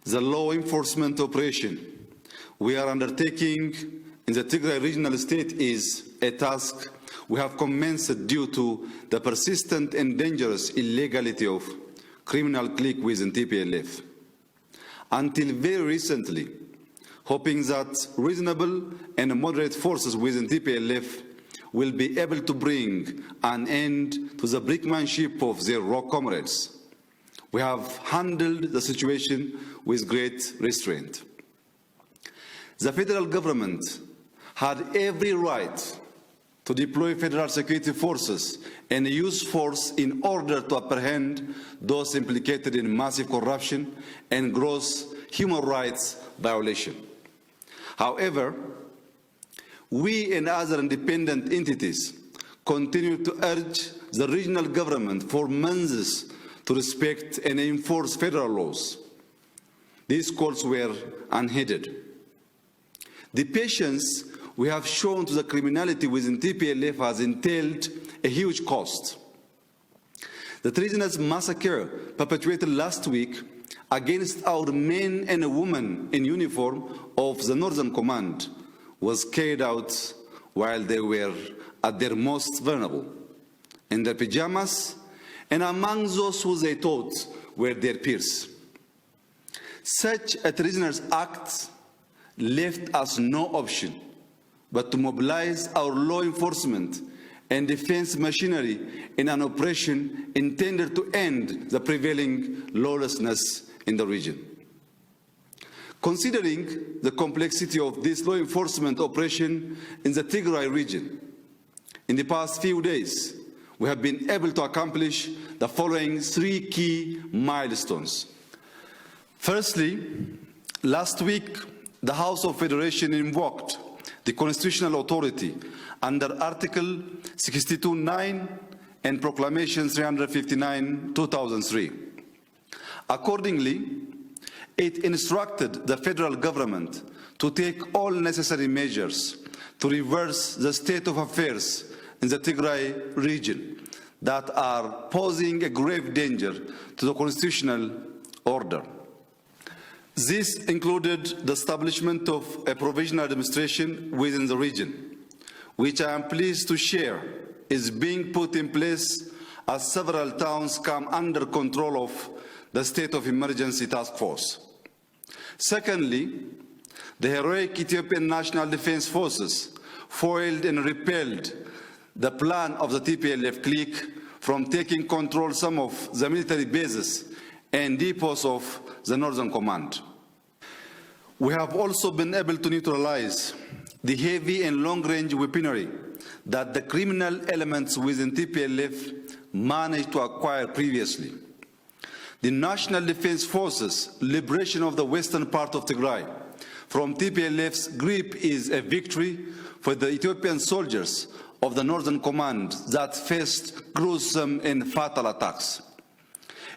The law enforcement operation we are undertaking in the Tigray regional state is a task we have commenced due to the persistent and dangerous illegality of criminal clique within TPLF. Until very recently, hoping that reasonable and moderate forces within TPLF will be able to bring an end to the brinkmanship of their raw comrades. We have handled the situation with great restraint. The federal government had every right to deploy federal security forces and use force in order to apprehend those implicated in massive corruption and gross human rights violation. However, we and other independent entities continue to urge the regional government for months to respect and enforce federal laws. These calls were unheeded. The patience we have shown to the criminality within TPLF has entailed a huge cost. The treasonous massacre perpetrated last week against our men and women in uniform of the Northern Command was carried out while they were at their most vulnerable, in their pajamas and among those who they thought were their peers. Such a treasonous act left us no option but to mobilize our law enforcement and defense machinery in an operation intended to end the prevailing lawlessness in the region. Considering the complexity of this law enforcement operation in the Tigray region, in the past few days, we have been able to accomplish the following three key milestones. Firstly, last week, the House of Federation invoked the constitutional authority under Article 62(9) and Proclamation 359/2003. Accordingly, it instructed the federal government to take all necessary measures to reverse the state of affairs in the Tigray region that are posing a grave danger to the constitutional order. This included the establishment of a provisional administration within the region, which I am pleased to share is being put in place as several towns come under control of the State of Emergency Task Force. Secondly, the heroic Ethiopian National Defense Forces foiled and repelled the plan of the TPLF clique from taking control some of the military bases and depots of the Northern Command. We have also been able to neutralize the heavy and long-range weaponry that the criminal elements within TPLF managed to acquire previously. The National Defense Forces' liberation of the western part of Tigray from TPLF's grip is a victory for the Ethiopian soldiers of the Northern Command that faced gruesome and fatal attacks.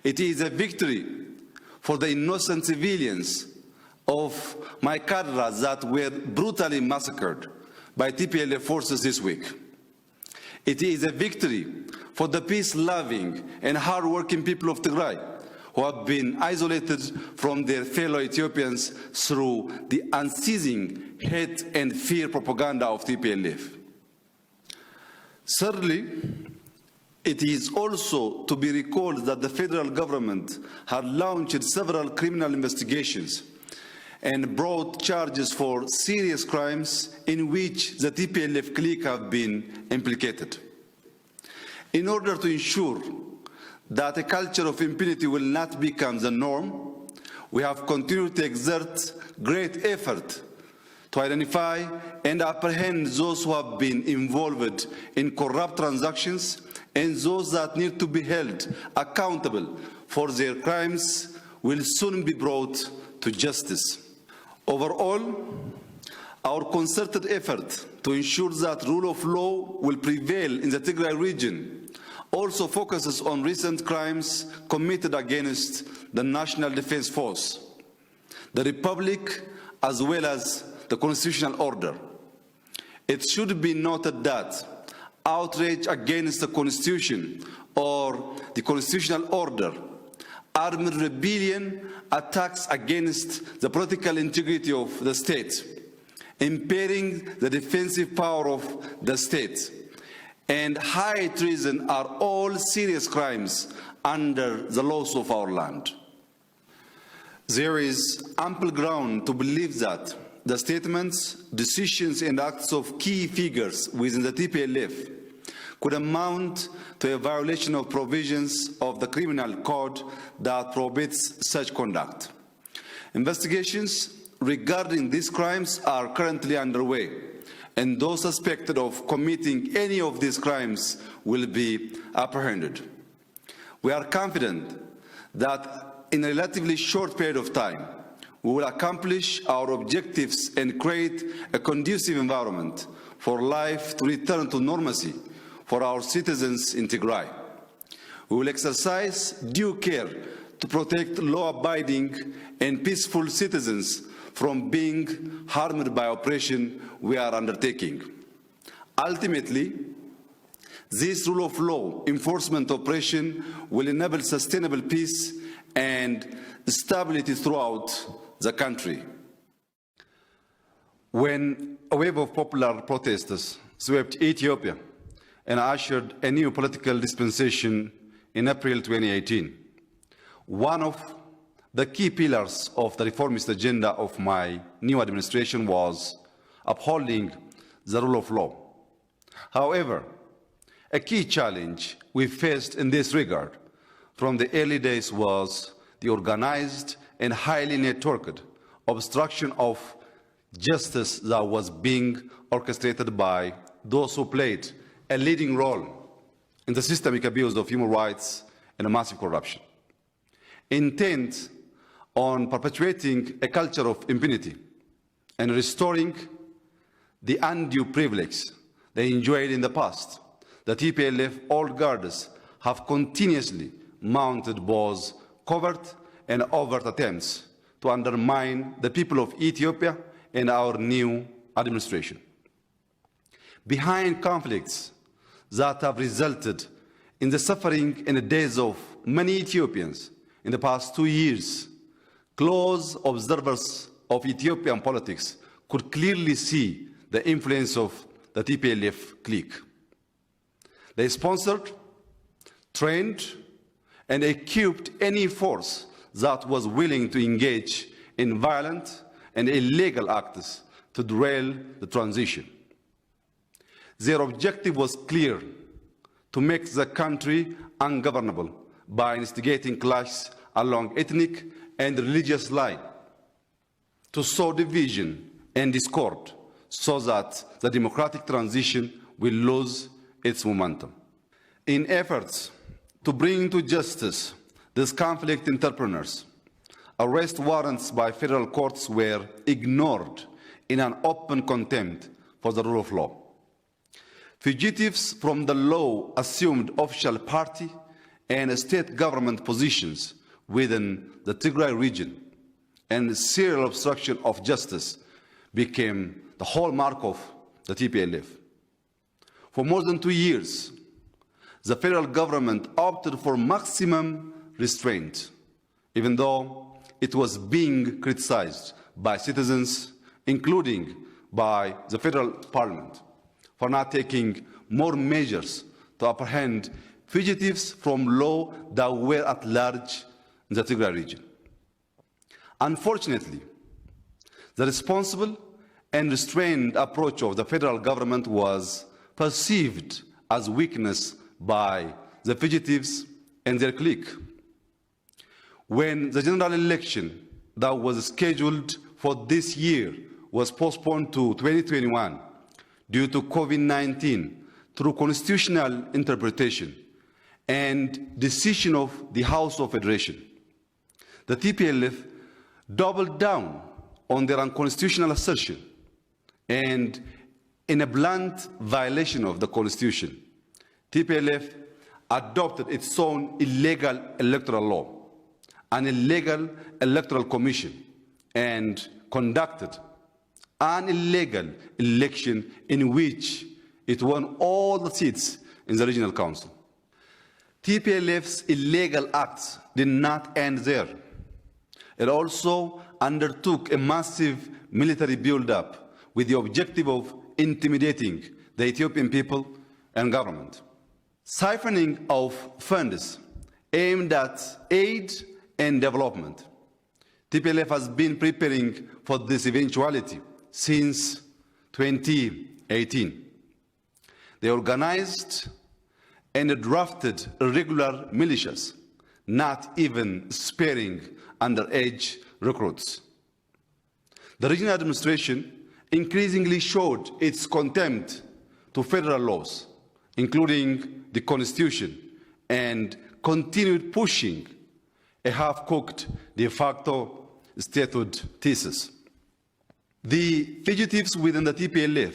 It is a victory for the innocent civilians of my cadres that were brutally massacred by TPLF forces this week. It is a victory for the peace-loving and hard-working people of Tigray who have been isolated from their fellow Ethiopians through the unceasing hate and fear propaganda of TPLF. Thirdly, it is also to be recalled that the federal government had launched several criminal investigations and brought charges for serious crimes in which the TPLF clique have been implicated. In order to ensure that a culture of impunity will not become the norm, we have continued to exert great effort to identify and apprehend those who have been involved in corrupt transactions and those that need to be held accountable for their crimes will soon be brought to justice. Overall, our concerted effort to ensure that rule of law will prevail in the Tigray region also focuses on recent crimes committed against the National Defense Force, the Republic, as well as the constitutional order. It should be noted that outrage against the Constitution or the constitutional order armed rebellion, attacks against the political integrity of the state, impairing the defensive power of the state, and high treason are all serious crimes under the laws of our land. There is ample ground to believe that the statements, decisions, and acts of key figures within the TPLF could amount to a violation of provisions of the criminal code that prohibits such conduct. Investigations regarding these crimes are currently underway, and those suspected of committing any of these crimes will be apprehended. We are confident that in a relatively short period of time, we will accomplish our objectives and create a conducive environment for life to return to normalcy for our citizens in Tigray. We will exercise due care to protect law-abiding and peaceful citizens from being harmed by oppression we are undertaking. Ultimately, this rule of law enforcement operation will enable sustainable peace and stability throughout the country. When a wave of popular protesters swept Ethiopia and ushered a new political dispensation in April 2018, one of the key pillars of the reformist agenda of my new administration was upholding the rule of law. However, a key challenge we faced in this regard from the early days was the organized and highly networked obstruction of justice that was being orchestrated by those who played a leading role in the systemic abuse of human rights and massive corruption, intent on perpetuating a culture of impunity and restoring the undue privilege they enjoyed in the past. The TPLF old guards have continuously mounted both covert and overt attempts to undermine the people of Ethiopia and our new administration. Behind conflicts that have resulted in the suffering and the deaths of many Ethiopians in the past 2 years, close observers of Ethiopian politics could clearly see the influence of the TPLF clique. They sponsored, trained, and equipped any force that was willing to engage in violent and illegal acts to derail the transition. Their objective was clear: to make the country ungovernable by instigating clashes along ethnic and religious lines, to sow division and discord so that the democratic transition will lose its momentum. In efforts to bring to justice these conflict entrepreneurs, arrest warrants by federal courts were ignored in an open contempt for the rule of law. Fugitives from the law assumed official party and state government positions within the Tigray region, and serial obstruction of justice became the hallmark of the TPLF. For more than 2 years, the federal government opted for maximum restraint, even though it was being criticized by citizens, including by the federal parliament, for not taking more measures to apprehend fugitives from law that were at large in the Tigray region. Unfortunately, the responsible and restrained approach of the federal government was perceived as weakness by the fugitives and their clique. When the general election that was scheduled for this year was postponed to 2021 due to COVID-19 through constitutional interpretation and decision of the House of Federation, the TPLF doubled down on their unconstitutional assertion, and in a blunt violation of the Constitution, TPLF adopted its own illegal electoral law, an illegal electoral commission, and conducted an illegal election in which it won all the seats in the regional council. TPLF's illegal acts did not end there. It also undertook a massive military build-up with the objective of intimidating the Ethiopian people and government. Siphoning of funds aimed at aid and development. TPLF has been preparing for this eventuality since 2018. They organized and drafted irregular militias, not even sparing underage recruits. The regional administration increasingly showed its contempt to federal laws, including the Constitution, and continued pushing a half-cooked de facto statehood thesis. The fugitives within the TPLF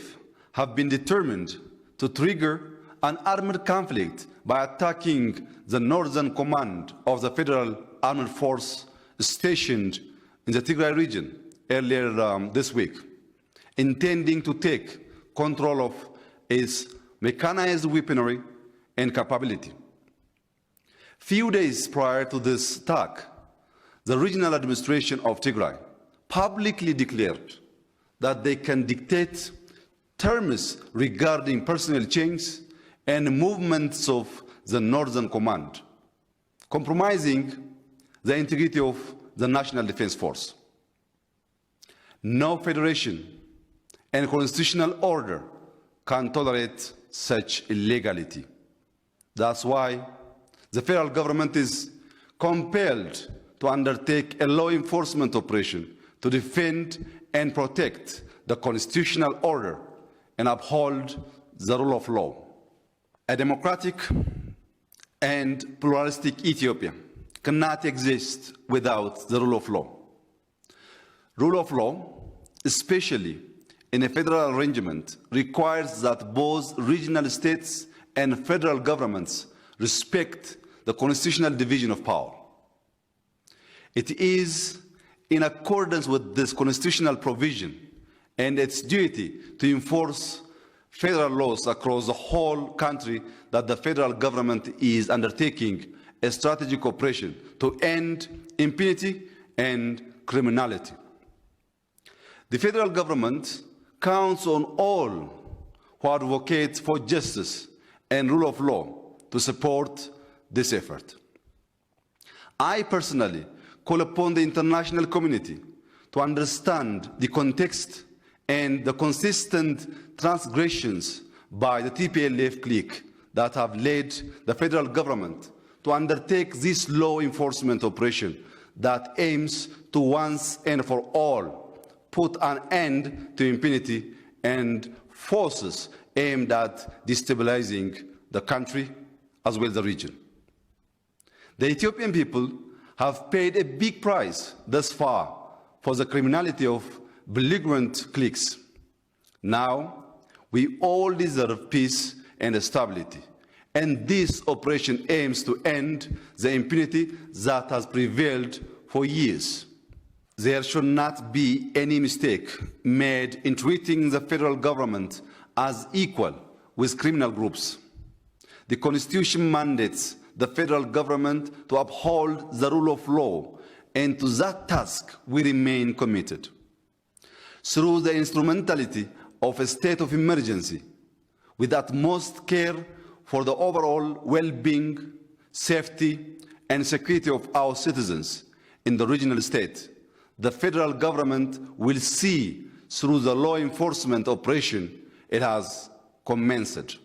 have been determined to trigger an armed conflict by attacking the northern command of the Federal Armed Force stationed in the Tigray region earlier this week, intending to take control of its mechanized weaponry and capability. Few days prior to this attack, the regional administration of Tigray publicly declared that they can dictate terms regarding personnel change and movements of the Northern Command, compromising the integrity of the National Defense Force. No federation and constitutional order can tolerate such illegality. That's why the federal government is compelled to undertake a law enforcement operation to defend and protect the constitutional order and uphold the rule of law. A democratic and pluralistic Ethiopia cannot exist without the rule of law. Rule of law, especially in a federal arrangement, requires that both regional states and federal governments respect the constitutional division of power. It is in accordance with this constitutional provision and its duty to enforce federal laws across the whole country that the federal government is undertaking a strategic operation to end impunity and criminality. The federal government counts on all who advocate for justice and rule of law to support this effort. I personally call upon the international community to understand the context and the consistent transgressions by the TPLF clique that have led the federal government to undertake this law enforcement operation that aims to once and for all put an end to impunity and forces aimed at destabilizing the country as well as the region. The Ethiopian people have paid a big price thus far for the criminality of belligerent cliques. Now, we all deserve peace and stability, and this operation aims to end the impunity that has prevailed for years. There should not be any mistake made in treating the federal government as equal with criminal groups. The Constitution mandates the federal government to uphold the rule of law, and to that task we remain committed. Through the instrumentality of a state of emergency, with utmost care for the overall well-being, safety, and security of our citizens in the regional state, the federal government will see through the law enforcement operation it has commenced.